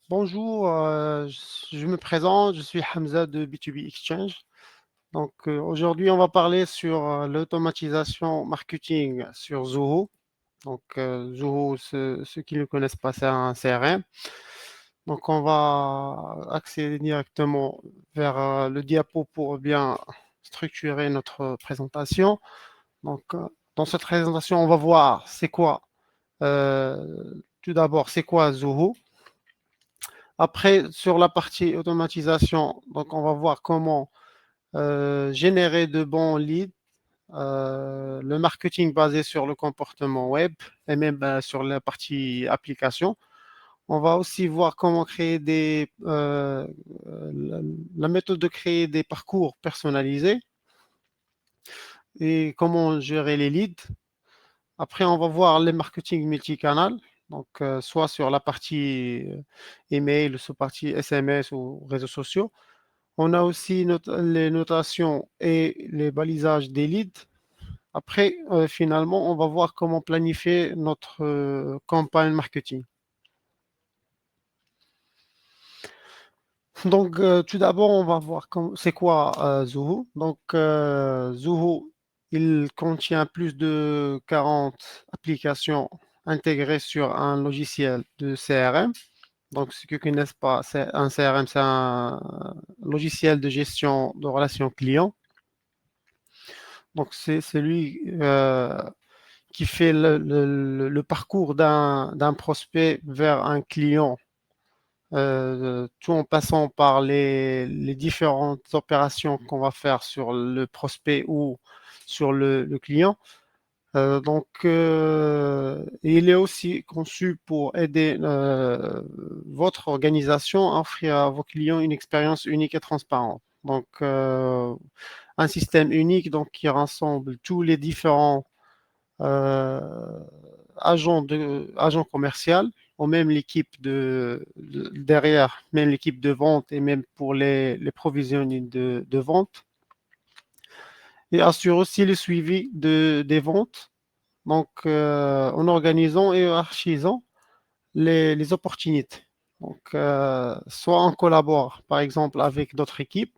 Bonjour, je me présente, je suis Hamza de B2B Exchange. Donc aujourd'hui, on va parler sur l'automatisation marketing sur Zoho. Donc Zoho, ceux qui ne connaissent pas, c'est un CRM. Donc on va accéder directement vers le diapo pour bien structurer notre présentation. Donc dans cette présentation, on va voir c'est quoi, tout d'abord, c'est quoi Zoho. Après, sur la partie automatisation, donc on va voir comment générer de bons leads, le marketing basé sur le comportement web et même sur la partie application. On va aussi voir comment créer la méthode de créer des parcours personnalisés et comment gérer les leads. Après, on va voir les marketing multicanal, donc soit sur la partie email, ou sur la partie SMS ou réseaux sociaux. On a aussi les notations et les balisages des leads. Après, finalement, on va voir comment planifier notre campagne marketing. Donc, tout d'abord, on va voir c'est quoi Zoho. Donc, Zoho, il contient plus de 40 applications intégrées sur un logiciel de CRM. Donc, ceux qui ne connaissent pas, c'est un CRM, c'est un logiciel de gestion de relations clients. Donc, c'est celui qui fait le parcours d'un prospect vers un client, tout en passant par les différentes opérations qu'on va faire sur le prospect ou sur le client. Il est aussi conçu pour aider votre organisation à offrir à vos clients une expérience unique et transparente. Donc, un système unique donc, qui rassemble tous les différents euh, agent commercial, ou même l'équipe derrière, même l'équipe de vente et même pour les provisions de vente, et assure aussi le suivi des ventes, donc en organisant et archisant les opportunités. Donc, soit on collabore, par exemple, avec d'autres équipes,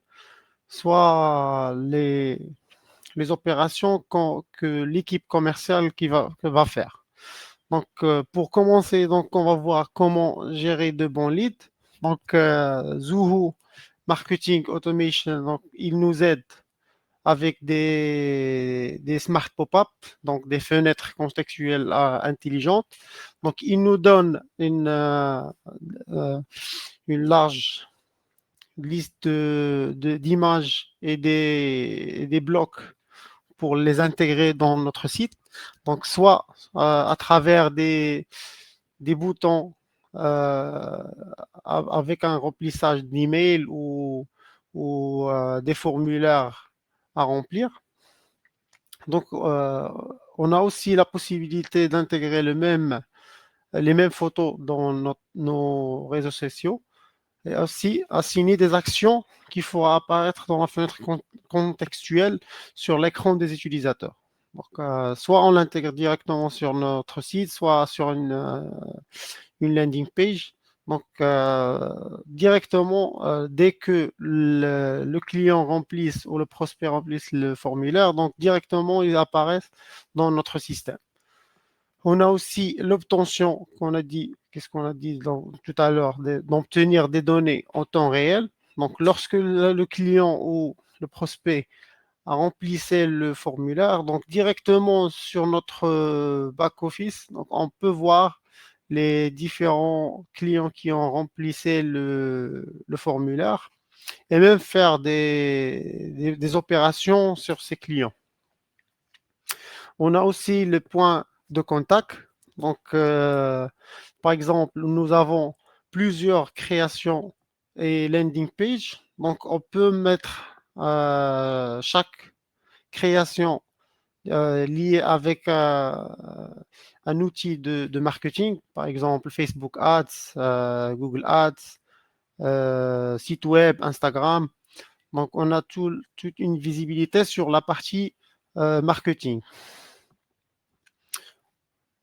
soit les opérations que l'équipe commerciale que va faire. Donc, pour commencer, donc, on va voir comment gérer de bons leads. Donc, Zoho Marketing Automation, donc, il nous aide avec des smart pop-up, donc des fenêtres contextuelles intelligentes. Donc, il nous donne euh, une large liste d'images et des blocs pour les intégrer dans notre site. Donc, soit à travers des boutons euh, avec un remplissage d'email ou des formulaires à remplir. Donc, on a aussi la possibilité d'intégrer les mêmes photos dans nos réseaux sociaux et aussi assigner des actions qui feront apparaître dans la fenêtre contextuelle sur l'écran des utilisateurs. Donc, soit on l'intègre directement sur notre site, soit sur une landing page. Donc, directement, dès que le client remplisse ou le prospect remplisse le formulaire, donc directement, ils apparaissent dans notre système. On a aussi l'obtention qu'on a dit, qu'est-ce qu'on a dit tout à l'heure, d'obtenir des données en temps réel. Donc, lorsque le client ou le prospect a remplissé le formulaire, donc directement sur notre back-office, donc on peut voir les différents clients qui ont remplissé le formulaire et même faire des opérations sur ces clients. On a aussi le point de contact. Donc, par exemple, nous avons plusieurs créations et landing page. Donc, on peut mettre chaque création liée avec un outil de marketing, par exemple Facebook Ads, Google Ads, site web, Instagram. Donc, on a toute une visibilité sur la partie marketing.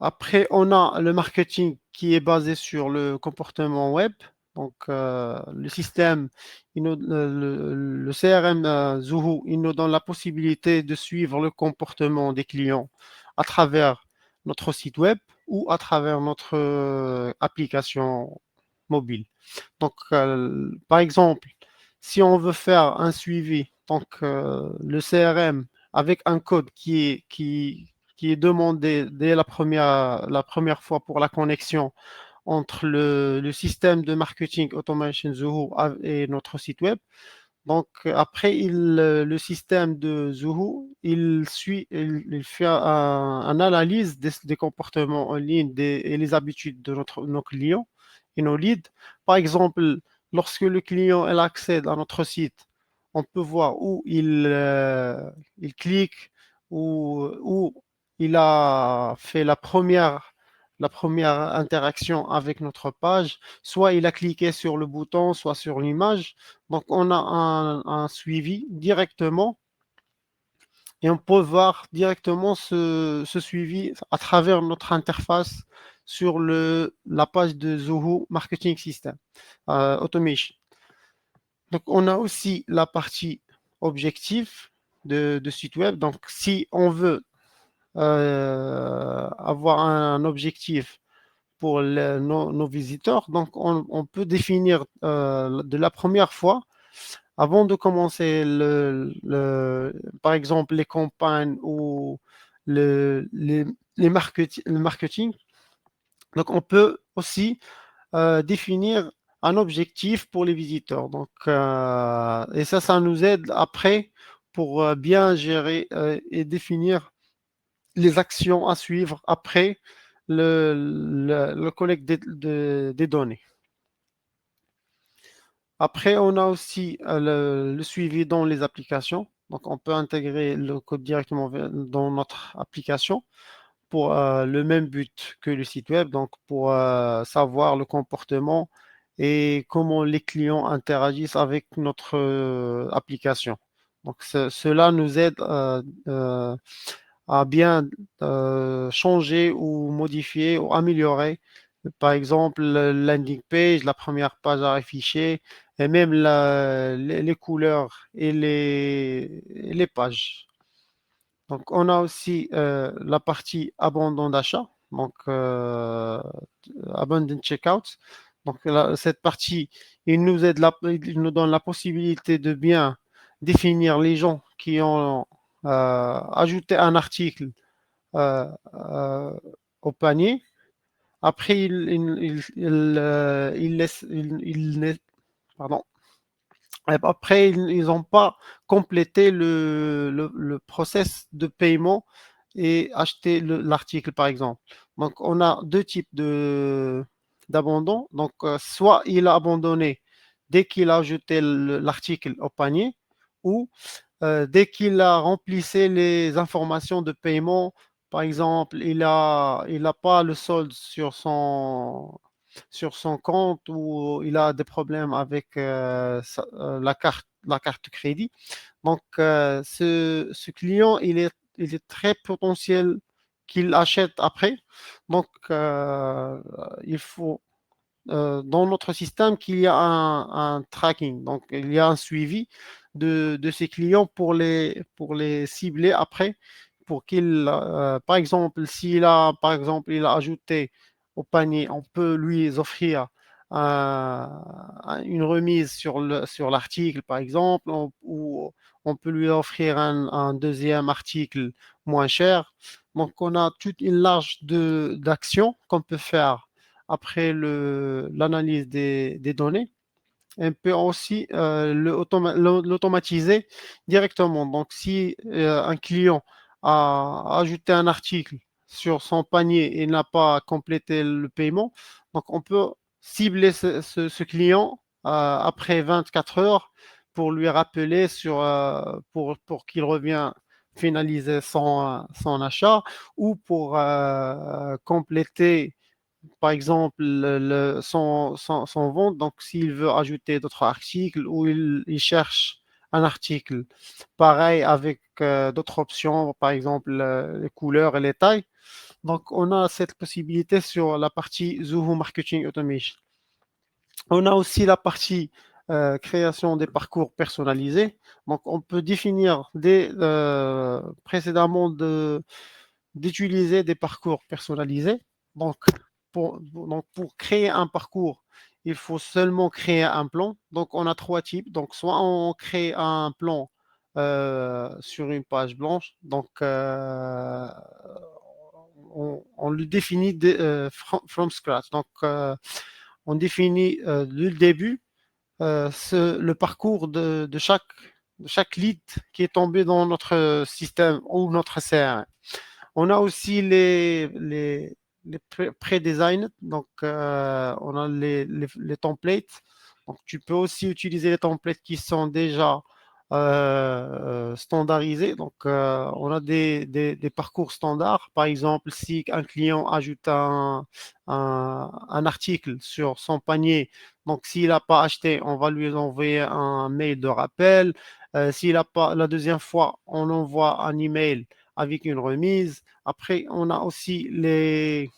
Après, on a le marketing qui est basé sur le comportement web. Donc, le système, le CRM Zoho, il nous donne la possibilité de suivre le comportement des clients à travers notre site web ou à travers notre application mobile. Donc, par exemple, si on veut faire un suivi, donc le CRM avec un code qui est demandé dès la première fois pour la connexion entre le système de marketing automation Zoho et notre site web. Donc, après, le système de Zoho, il fait une analyse des comportements en ligne et les habitudes de nos clients et nos leads. Par exemple, lorsque le client elle accède à notre site, on peut voir où il clique, où il a fait la première interaction avec notre page. Soit il a cliqué sur le bouton, soit sur l'image. Donc, on a un suivi directement et on peut voir directement ce suivi à travers notre interface sur la page de Zoho Marketing System Automation. Donc, on a aussi la partie objectif de site web. Donc, si on veut avoir un objectif pour nos visiteurs, donc on peut définir de la première fois avant de commencer par exemple, les campagnes ou le, les, le marketing, donc on peut aussi définir un objectif pour les visiteurs. Donc, et ça nous aide après pour bien gérer et définir les actions à suivre après le collecte des données. Après, on a aussi le suivi dans les applications. Donc, on peut intégrer le code directement dans notre application pour le même but que le site web, donc pour savoir le comportement et comment les clients interagissent avec notre application. Donc, cela nous aide à bien changer ou modifier ou améliorer, par exemple, le landing page, la première page à afficher, et même les couleurs et les pages. Donc, on a aussi la partie abandon d'achat, donc abandon checkout. Donc, cette partie, il nous donne la possibilité de bien définir les gens qui ont ajouté un article euh, euh, au panier. Après, il laisse, pardon. Après, ils n'ont pas complété le process de paiement et acheté l'article, par exemple. Donc, on a deux types d'abandon. Donc, soit il a abandonné dès qu'il a ajouté l'article au panier, ou dès qu'il a remplissé les informations de paiement, par exemple, il a pas le solde sur son compte ou il a des problèmes avec la carte crédit. Donc, ce client, il est très potentiel qu'il achète après. Donc, il faut dans notre système qu'il y a un tracking, donc il y a un suivi de ces clients pour les cibler après, pour qu'il, par exemple, par exemple, il a ajouté au panier, on peut lui offrir une remise sur l'article, par exemple, ou on peut lui offrir un deuxième article moins cher. Donc, on a toute une large d'actions qu'on peut faire après l'analyse des données. On peut aussi l'automatiser directement. Donc, si un client a ajouté un article sur son panier et n'a pas complété le paiement, donc on peut cibler ce client après 24 heures pour lui rappeler pour qu'il revienne finaliser son achat ou pour compléter par exemple, son vente. Donc, s'il veut ajouter d'autres articles ou il cherche un article pareil avec d'autres options, par exemple les couleurs et les tailles. Donc, on a cette possibilité sur la partie Zoho Marketing Automation. On a aussi la partie création des parcours personnalisés. Donc, on peut définir précédemment d'utiliser des parcours personnalisés. Donc pour créer un parcours, il faut seulement créer un plan. Donc, on a trois types. Donc, soit on crée un plan sur une page blanche. Donc, on le définit from scratch. Donc, on définit dès le début le parcours de chaque lead qui est tombé dans notre système ou notre CRM. On a aussi les pré-design, donc on a les templates. Donc tu peux aussi utiliser les templates qui sont déjà standardisés. Donc on a des parcours standards. Par exemple, si un client ajoute un article sur son panier, donc s'il n'a pas acheté, on va lui envoyer un mail de rappel. S'il n'a pas la deuxième fois, on envoie un email avec une remise. Après, on a aussi les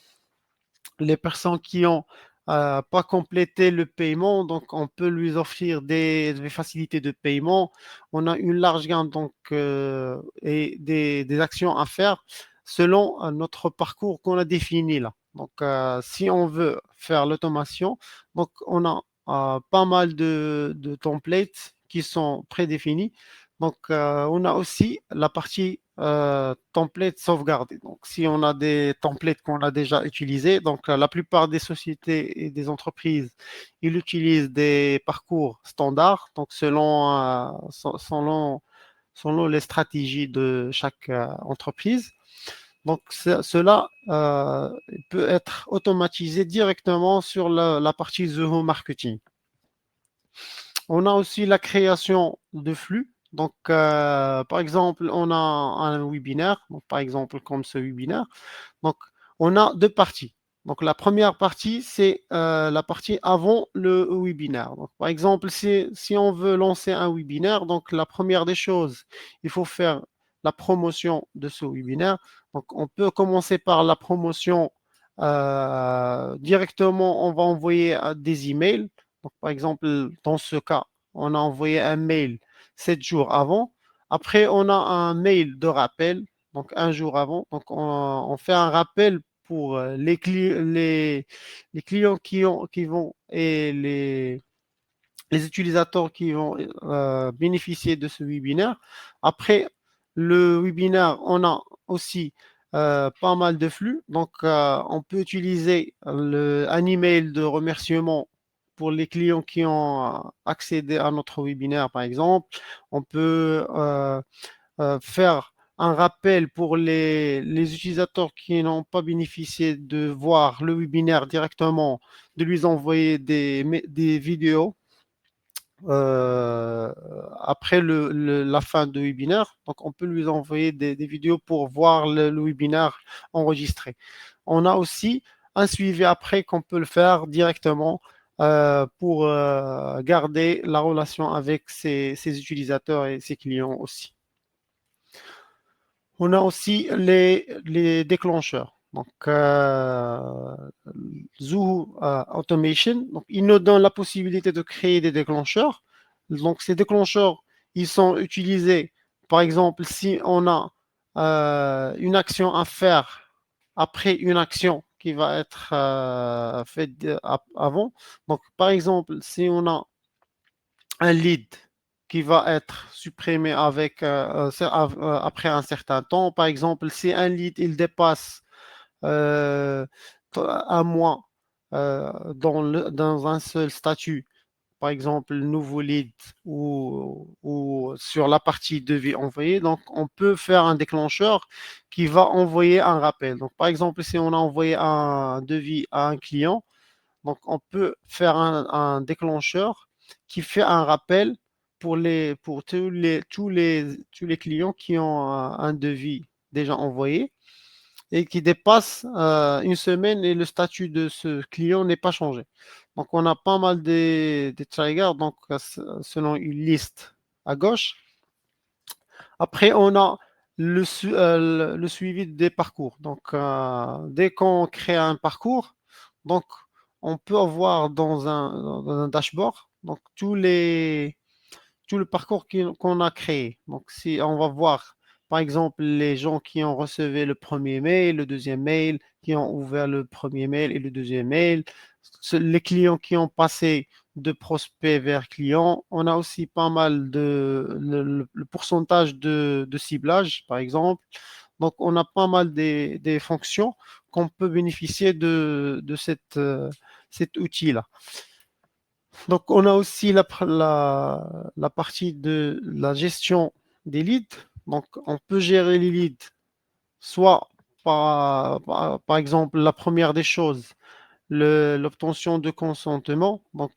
personnes qui ont pas complété le paiement, donc on peut lui offrir des facilités de paiement. On a une large gamme donc et des actions à faire selon notre parcours qu'on a défini là. Donc, si on veut faire l'automation, donc on a pas mal de templates qui sont prédéfinis. Donc, on a aussi la partie template sauvegardée. Donc, si on a des templates qu'on a déjà utilisés, donc la plupart des sociétés et des entreprises, ils utilisent des parcours standards, donc selon les stratégies de chaque entreprise. Donc, cela peut être automatisé directement sur la partie Zoho Marketing. On a aussi la création de flux. Donc, par exemple, on a un webinaire, donc, par exemple, comme ce webinaire. Donc, on a deux parties. Donc, la première partie, c'est la partie avant le webinaire. Donc, par exemple, si on veut lancer un webinaire, donc la première des choses, il faut faire la promotion de ce webinaire. Donc, on peut commencer par la promotion directement. On va envoyer des emails. Donc, par exemple, dans ce cas, on a envoyé un mail 7 jours avant. Après, on a un mail de rappel donc un jour avant. Donc, on fait un rappel pour les clients qui vont et les utilisateurs qui vont bénéficier de ce webinaire. Après le webinaire, on a aussi pas mal de flux. Donc, on peut utiliser un email de remerciement pour les clients qui ont accédé à notre webinaire, par exemple. On peut faire un rappel pour les utilisateurs qui n'ont pas bénéficié de voir le webinaire directement, de lui envoyer des vidéos euh, après la fin du webinaire. Donc, on peut lui envoyer des vidéos pour voir le webinaire enregistré. On a aussi un suivi après qu'on peut le faire directement pour garder la relation avec ses utilisateurs et ses clients aussi. On a aussi les déclencheurs. Donc, Zoo Automation, donc, il nous donne la possibilité de créer des déclencheurs. Donc, ces déclencheurs, ils sont utilisés, par exemple, si on a une action à faire après une action qui va être faite avant. Donc, par exemple, si on a un lead qui va être supprimé après un certain temps. Par exemple, si un lead il dépasse euh, un mois dans un seul statut, par exemple, nouveau lead ou sur la partie devis envoyé, donc on peut faire un déclencheur qui va envoyer un rappel. Donc, par exemple, si on a envoyé un devis à un client, donc, on peut faire un déclencheur qui fait un rappel pour tous les clients qui ont un devis déjà envoyé et qui dépasse une semaine et le statut de ce client n'est pas changé. Donc, on a pas mal de triggers, donc selon une liste à gauche. Après, on a le suivi des parcours. Donc, dès qu'on crée un parcours, donc on peut avoir dans un dashboard donc tout le parcours qu'on a créé. Donc, si on va voir, par exemple, les gens qui ont reçu le premier mail, le deuxième mail, qui ont ouvert le premier mail et le deuxième mail, les clients qui ont passé de prospect vers client. On a aussi pas mal le pourcentage de ciblage, par exemple. Donc, on a pas mal des fonctions qu'on peut bénéficier de cet outil-là. Donc, on a aussi la partie de la gestion des leads. Donc, on peut gérer les leads, soit par exemple, la première des choses, l'obtention de consentement. Donc,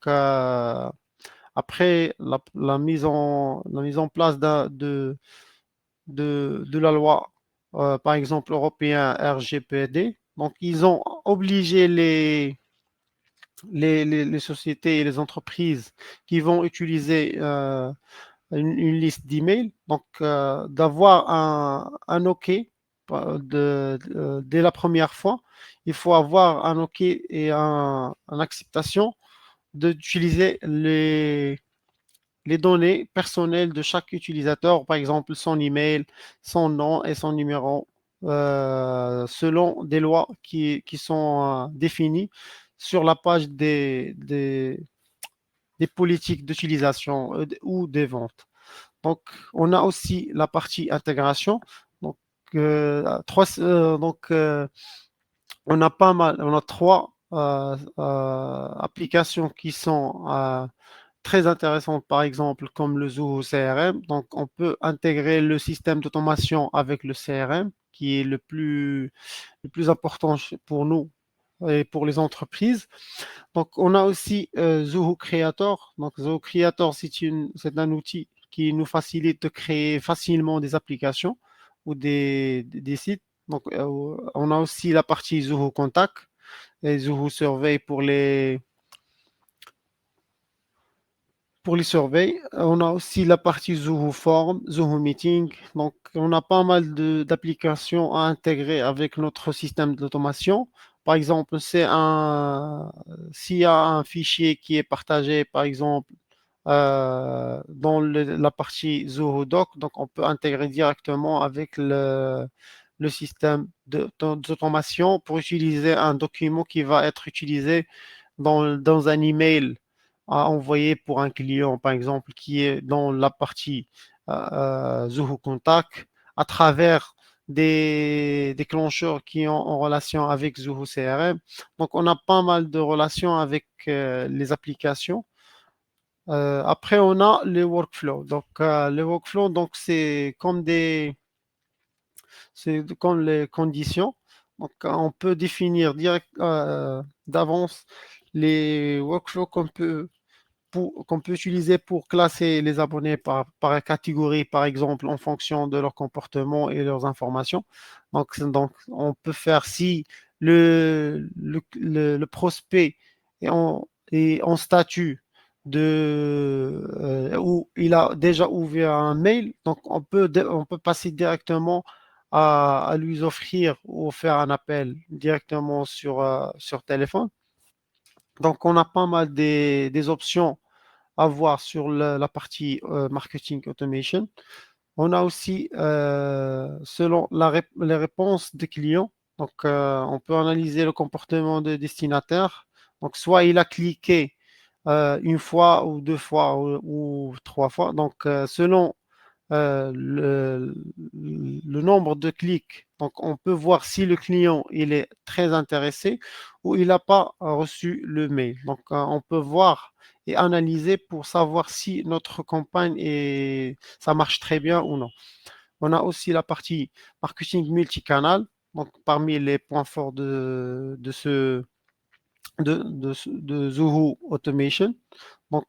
après la mise en place de la loi, par exemple, européen RGPD. Donc, ils ont obligé les sociétés et les entreprises qui vont utiliser une liste d'emails, donc d'avoir un OK dès la première fois. Il faut avoir un OK et une acceptation d'utiliser les données personnelles de chaque utilisateur, par exemple son email, son nom et son numéro, selon des lois qui sont définies sur la page des politiques d'utilisation ou des ventes. Donc, on a aussi la partie intégration. Donc, donc on a pas mal, on a trois applications qui sont très intéressantes, par exemple, comme le Zoho CRM. Donc, on peut intégrer le système d'automation avec le CRM, qui est le plus important pour nous et pour les entreprises. Donc, on a aussi Zoho Creator. Donc, Zoho Creator, c'est un outil qui nous facilite de créer facilement des applications ou des sites. Donc, on a aussi la partie Zoho Contact et Zoho Survey pour les surveys. On a aussi la partie Zoho Form, Zoho Meeting. Donc, on a pas mal d'applications à intégrer avec notre système d'automation. Par exemple, s'il y a un fichier qui est partagé, par exemple, dans la partie Zoho Doc, donc on peut intégrer directement avec le système d'automation pour utiliser un document qui va être utilisé dans un email à envoyer pour un client, par exemple, qui est dans la partie Zoho Contact à travers des déclencheurs qui ont en relation avec Zoho CRM. Donc, on a pas mal de relations avec les applications. Après, on a les workflows. Donc, les workflows, donc, c'est comme les conditions. Donc, on peut définir d'avance les workflows qu'on peut utiliser pour classer les abonnés par catégorie, par exemple, en fonction de leur comportement et leurs informations. Donc on peut faire si le prospect est en statut où il a déjà ouvert un mail, donc on peut passer directement à lui offrir ou faire un appel directement sur téléphone. Donc, on a pas mal des options à voir sur la partie marketing automation. On a aussi, selon les réponses des clients, donc on peut analyser le comportement des destinataires. Donc, soit il a cliqué une fois ou deux fois ou trois fois. Donc, selon le nombre de clics. Donc, on peut voir si le client il est très intéressé ou il n'a pas reçu le mail. Donc, on peut voir et analyser pour savoir si notre campagne ça marche très bien ou non. On a aussi la partie marketing multicanal. Donc, parmi les points forts de Zoho Automation. Donc,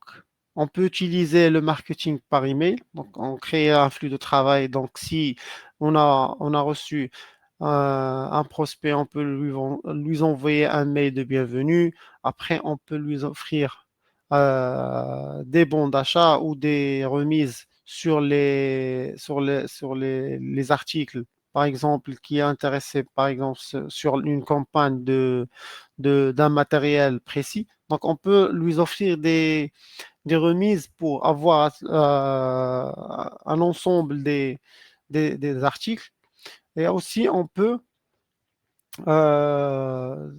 on peut utiliser le marketing par email. Donc, on crée un flux de travail. Donc, si on a reçu un prospect, on peut lui envoyer un mail de bienvenue. Après, on peut lui offrir des bons d'achat ou des remises sur les articles par exemple, qui est intéressé, par exemple, sur une campagne d'un matériel précis. Donc, on peut lui offrir des remises pour avoir un ensemble des articles. Et aussi, on peut euh,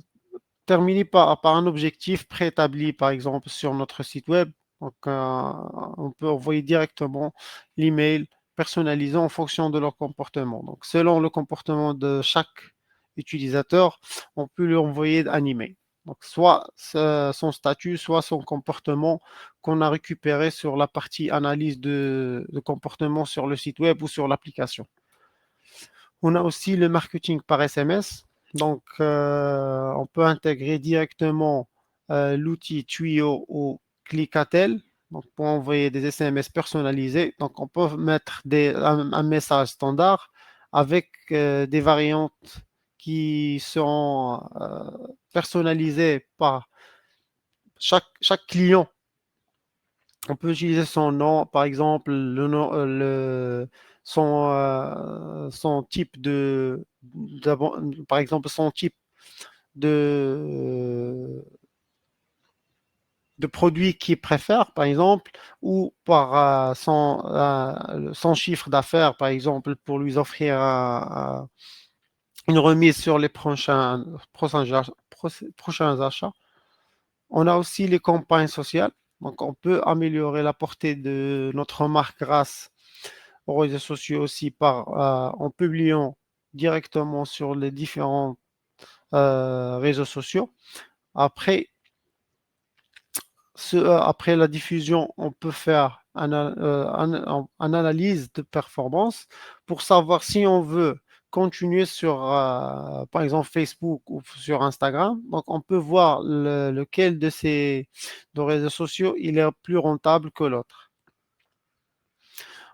terminer par un objectif préétabli, par exemple, sur notre site web. Donc, on peut envoyer directement l'email personnalisé en fonction de leur comportement. Donc, selon le comportement de chaque utilisateur, on peut lui envoyer un email. Donc, soit son statut, soit son comportement qu'on a récupéré sur la partie analyse de comportement sur le site web ou sur l'application. On a aussi le marketing par SMS. Donc, on peut intégrer directement l'outil Twilio ou Clicatel donc, pour envoyer des SMS personnalisés. Donc, on peut mettre un message standard avec des variantes qui seront personnalisées par chaque client. On peut utiliser son nom, par exemple, le nom, son type par exemple, son type de, de produit qu'il préfère, par exemple, ou par son chiffre d'affaires, par exemple, pour lui offrir une remise sur les prochains achats. On a aussi les campagnes sociales. Donc, on peut améliorer la portée de notre marque grâce aux réseaux sociaux aussi en publiant directement sur les différents réseaux sociaux. Après, après la diffusion, on peut faire une analyse de performance pour savoir si on veut continuer sur, par exemple, Facebook ou sur Instagram. Donc, on peut voir lequel de ces réseaux sociaux il est plus rentable que l'autre.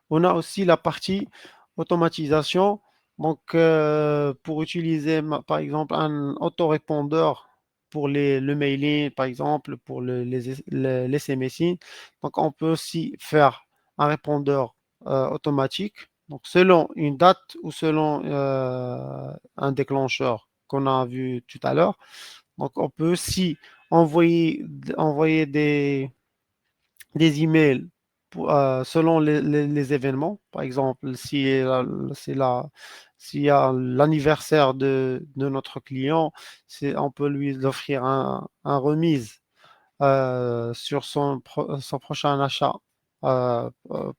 On a aussi la partie automatisation. Donc, pour utiliser, par exemple, un autorépondeur pour le mailing, par exemple, pour les SMSI. Donc, on peut aussi faire un répondeur automatique. Donc, selon une date ou selon un déclencheur qu'on a vu tout à l'heure. Donc, on peut aussi envoyer des emails selon les événements. Par exemple, s'il y a l'anniversaire de notre client, on peut lui offrir un remise sur son prochain achat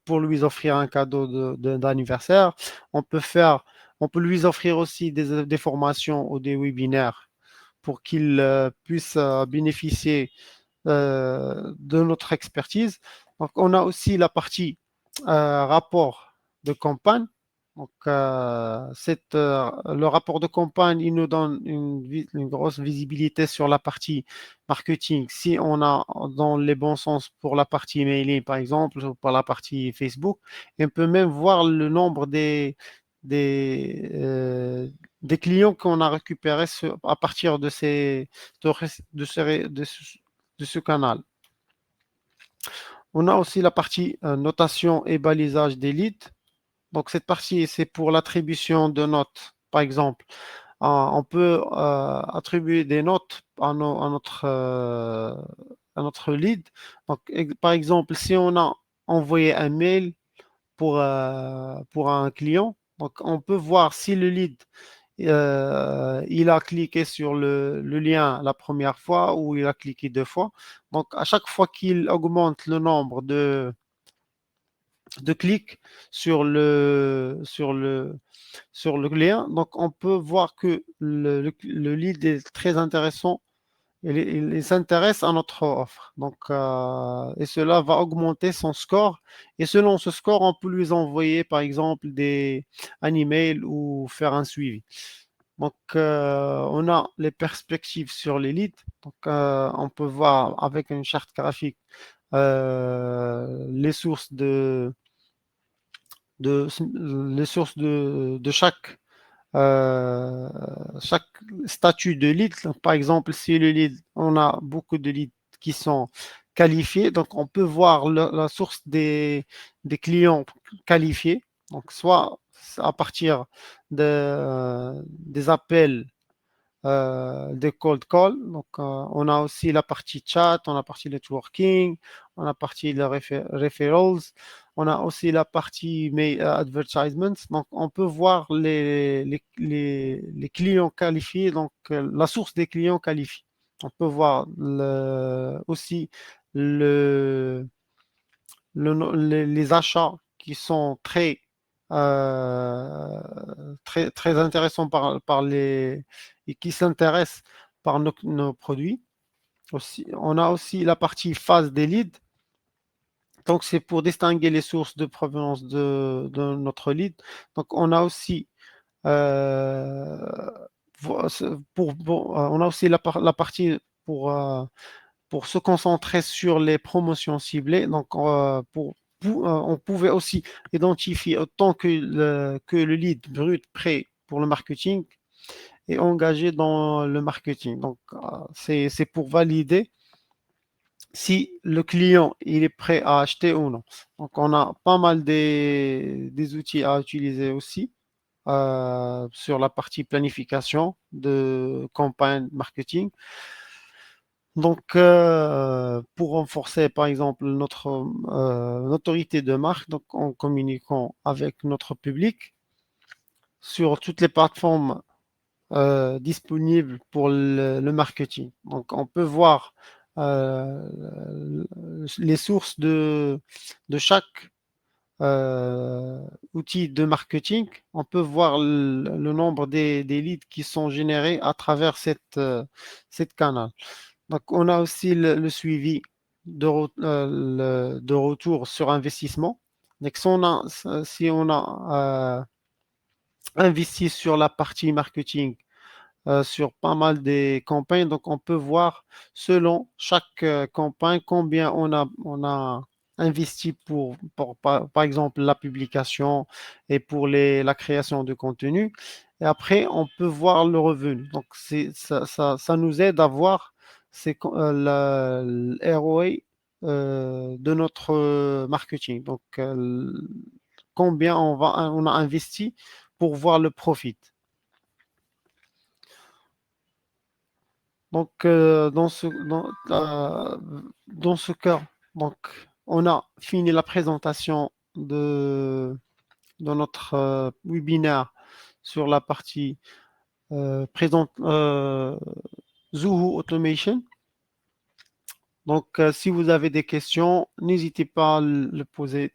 pour lui offrir un cadeau d'anniversaire. On peut on peut lui offrir aussi des formations ou des webinaires pour qu'il puisse bénéficier de notre expertise. Donc, on a aussi la partie rapport de campagne. Donc, le rapport de campagne, il nous donne une grosse visibilité sur la partie marketing. Si on a dans les bons sens pour la partie emailing, par exemple, ou pour la partie Facebook, et on peut même voir le nombre des, euh, des clients qu'on a récupérés à partir de ce canal. On a aussi la partie notation et balisage des leads. Donc, cette partie, c'est pour l'attribution de notes. Par exemple, on peut attribuer des notes à notre lead. Donc, par exemple, si on a envoyé un mail pour un client, donc on peut voir si le lead il a cliqué sur le lien la première fois ou il a cliqué deux fois. Donc, à chaque fois qu'il augmente le nombre de clics sur le lien, donc on peut voir que le lead est très intéressant. Il s'intéresse à notre offre. Donc, et cela va augmenter son score. Et selon ce score, on peut lui envoyer, par exemple, un email ou faire un suivi. Donc, on a les perspectives sur les leads. Donc, on peut voir avec une charte graphique les sources de, les sources de euh, chaque statut de lead. Donc, par exemple, si le lead, on a beaucoup de leads qui sont qualifiés, donc on peut voir la source des clients qualifiés. Donc, soit à partir des appels, des cold calls. Donc, on a aussi la partie chat, on a la partie networking, on a la partie de referrals, on a aussi la partie advertisements. Donc, on peut voir les clients qualifiés, donc la source des clients qualifiés. On peut voir aussi le, les achats qui sont très intéressants par et qui s'intéressent par nos produits. Aussi, on a aussi la partie phase des leads. Donc, c'est pour distinguer les sources de provenance de notre lead. Donc, on a aussi euh, on a aussi la partie pour se concentrer sur les promotions ciblées. Donc, on pouvait aussi identifier autant que le lead brut prêt pour le marketing et engagé dans le marketing. Donc, c'est pour valider si le client il est prêt à acheter ou non. Donc, on a pas mal des outils à utiliser aussi sur la partie planification de campagne marketing. Donc, pour renforcer, par exemple, notre autorité de marque, donc en communiquant avec notre public sur toutes les plateformes disponibles pour le marketing. Donc, on peut voir les sources de chaque outil de marketing. On peut voir le nombre des leads qui sont générés à travers cette canal. Donc, on a aussi le suivi de retour sur investissement. Donc, si on a investi sur la partie marketing, sur pas mal des campagnes, donc on peut voir selon chaque campagne combien on a investi par exemple, la publication et pour la création de contenu. Et après, on peut voir le revenu. Donc, ça nous aide à voir le ROI de notre marketing. Donc, combien on a investi pour voir le profit. Donc, dans ce cas, donc, on a fini la présentation de notre webinaire sur la partie présente Zoho Automation. Donc, si vous avez des questions, n'hésitez pas à le poser